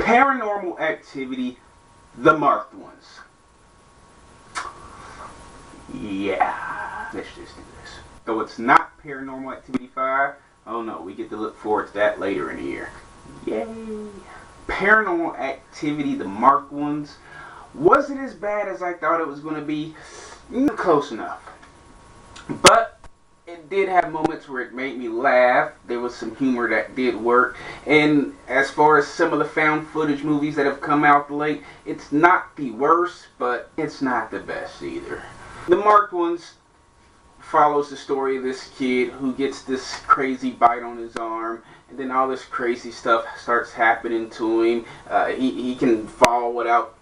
Paranormal Activity, the marked ones. Yeah, let's just do this. Though it's not Paranormal Activity 5, oh no, we get to look forward to that later in the year. Yay! Paranormal Activity, the marked ones. Was it as bad as I thought it was going to be? Close enough. But it did have moments where it made me laugh. There was some humor that did work. And as far as some of the found footage movies that have come out late, it's not the worst, but it's not the best either. The marked ones follows the story of this kid who gets this crazy bite on his arm, and then all this crazy stuff starts happening to him. He can fall without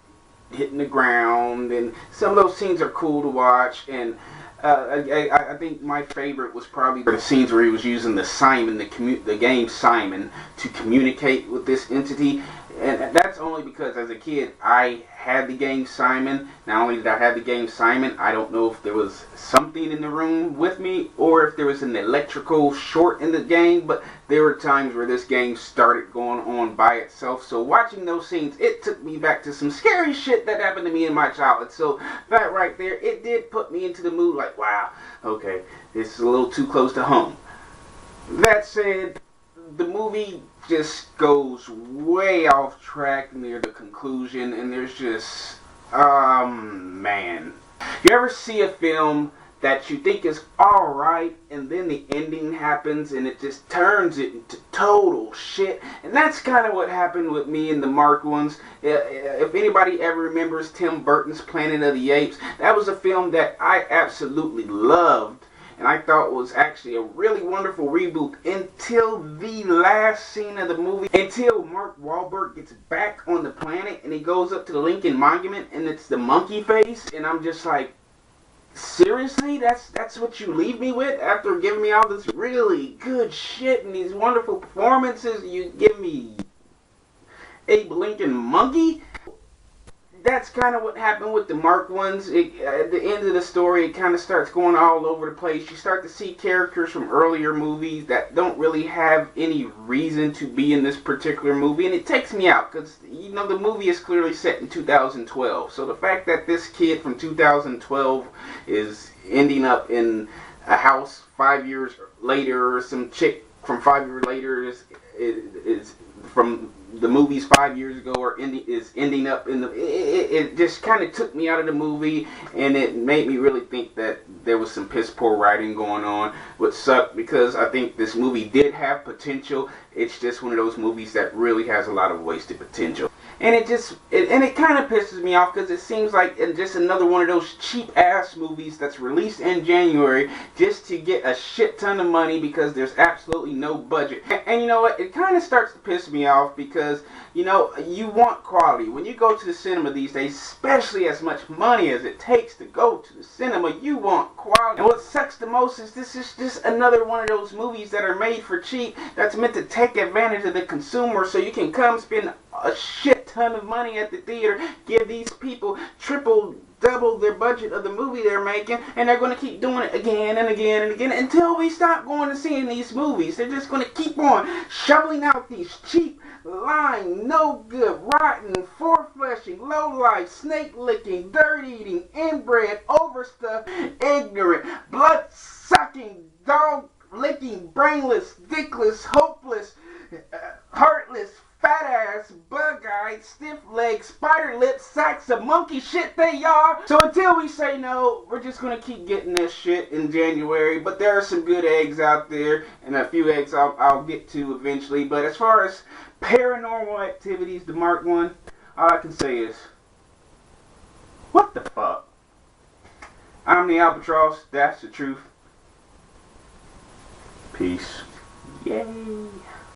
hitting the ground, and some of those scenes are cool to watch. And I think my favorite was probably the scenes where he was using the game Simon, to communicate with this entity. And that's only because as a kid I had the game Simon. Not only did I have the game Simon, I don't know if there was something in the room with me or if there was an electrical short in the game, but there were times where this game started going on by itself. So watching those scenes, it took me back to some scary shit that happened to me in my childhood. So that right there, it did put me into the mood like, wow, okay, this is a little too close to home. That said, the movie just goes way off track near the conclusion, and there's just, man. You ever see a film that you think is alright, and then the ending happens, and it just turns it into total shit? And that's kind of what happened with me in the marked ones. If anybody ever remembers Tim Burton's Planet of the Apes, that was a film that I absolutely loved. And I thought it was actually a really wonderful reboot until the last scene of the movie. Until Mark Wahlberg gets back on the planet and he goes up to the Lincoln Monument and it's the monkey face. And I'm just like, seriously? That's what you leave me with after giving me all this really good shit and these wonderful performances? You give me Abe Lincoln Monkey? That's kind of what happened with the marked ones. At the end of the story, it kind of starts going all over the place. You start to see characters from earlier movies that don't really have any reason to be in this particular movie, and it takes me out because, you know, the movie is clearly set in 2012. So the fact that this kid from 2012 is ending up in a house 5 years later, or some chick from 5 years later is from the movies 5 years ago, or is ending up in the... It just kind of took me out of the movie, and it made me really think that there was some piss poor writing going on, which sucked because I think this movie did have potential. It's just one of those movies that really has a lot of wasted potential. And it kind of pisses me off because it seems like it's just another one of those cheap ass movies that's released in January just to get a shit ton of money because there's absolutely no budget. And you know what? It kind of starts to piss me off because, you know, you want quality. When you go to the cinema these days, especially as much money as it takes to go to the cinema, you want quality. And what sucks the most is this is just another one of those movies that are made for cheap that's meant to take advantage of the consumer so you can come spend a shit ton of money at the theater, give these people triple, double their budget of the movie they're making, and they're going to keep doing it again and again and again until we stop going to seeing these movies. They're just going to keep on shoveling out these cheap, lying, no good, rotten, four-fleshing, low-life, snake-licking, dirt-eating, inbred, overstuffed, ignorant, blood-sucking, dog-licking, brainless, dickless, hopeless, heartless, fat-ass, bug-eyed, stiff-legged, spider-lipped sacks of monkey shit they are. So until we say no, we're just going to keep getting this shit in January. But there are some good eggs out there, and a few eggs I'll get to eventually. But as far as Paranormal Activities, the marked one, all I can say is, what the fuck? I'm the Albatross, that's the truth. Peace. Yay.